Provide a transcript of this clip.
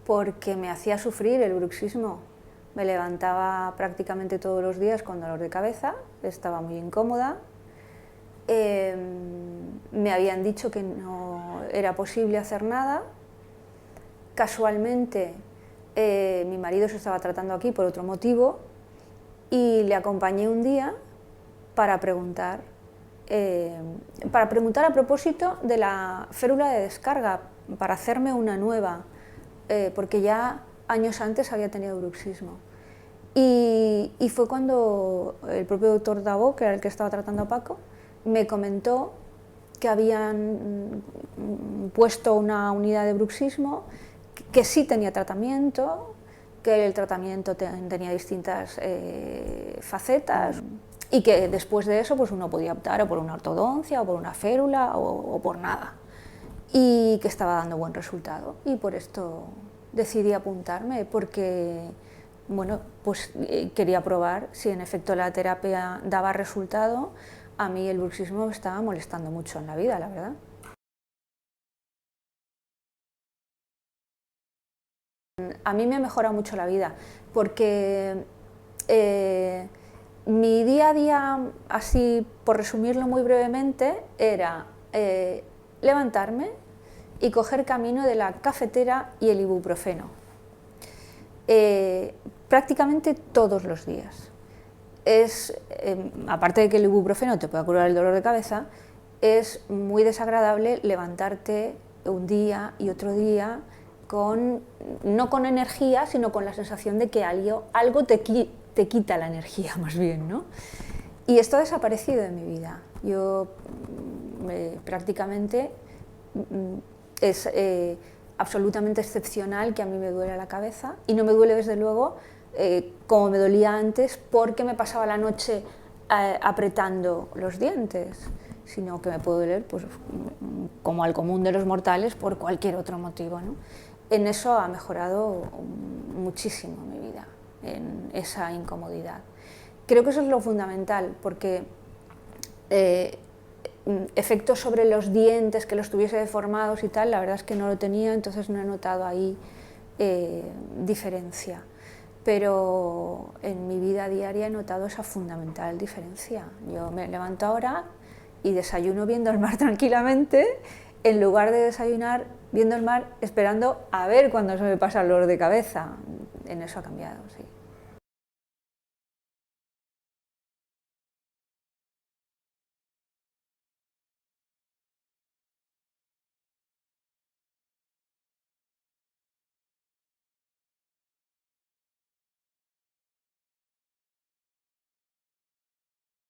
porque me hacía sufrir el bruxismo. Me levantaba prácticamente todos los días con dolor de cabeza, estaba muy incómoda. Me habían dicho que no era posible hacer nada. Casualmente, mi marido se estaba tratando aquí por otro motivo y le acompañé un día para preguntar a propósito de la férula de descarga, para hacerme una nueva, porque ya años antes había tenido bruxismo. Y fue cuando el propio doctor Dabó, que era el que estaba tratando a Paco, me comentó que habían puesto una unidad de bruxismo, que sí tenía tratamiento, que el tratamiento tenía distintas facetas y que después de eso pues uno podía optar o por una ortodoncia o por una férula o por nada, y que estaba dando buen resultado, y por esto decidí apuntarme, porque bueno, pues quería probar si en efecto la terapia daba resultado. A mí el bruxismo me estaba molestando mucho en la vida, la verdad. A mí me ha mejorado mucho la vida, porque mi día a día, así por resumirlo muy brevemente, era levantarme y coger camino de la cafetera y el ibuprofeno. Prácticamente todos los días. Aparte de que el ibuprofeno te puede curar el dolor de cabeza, es muy desagradable levantarte un día y otro día no con energía, sino con la sensación de que algo te quita la energía, más bien, ¿no? Y esto ha desaparecido de mi vida. Yo prácticamente es absolutamente excepcional que a mí me duele la cabeza, y no me duele desde luego como me dolía antes, porque me pasaba la noche apretando los dientes, sino que me puede doler pues, como al común de los mortales por cualquier otro motivo, ¿no? En eso ha mejorado muchísimo mi vida, en esa incomodidad. Creo que eso es lo fundamental, porque efectos sobre los dientes, que los tuviese deformados y tal, la verdad es que no lo tenía, entonces no he notado ahí diferencia. Pero en mi vida diaria he notado esa fundamental diferencia. Yo me levanto ahora y desayuno viendo el mar tranquilamente, en lugar de desayunar viendo el mar esperando a ver cuándo se me pasa el dolor de cabeza. En eso ha cambiado, sí.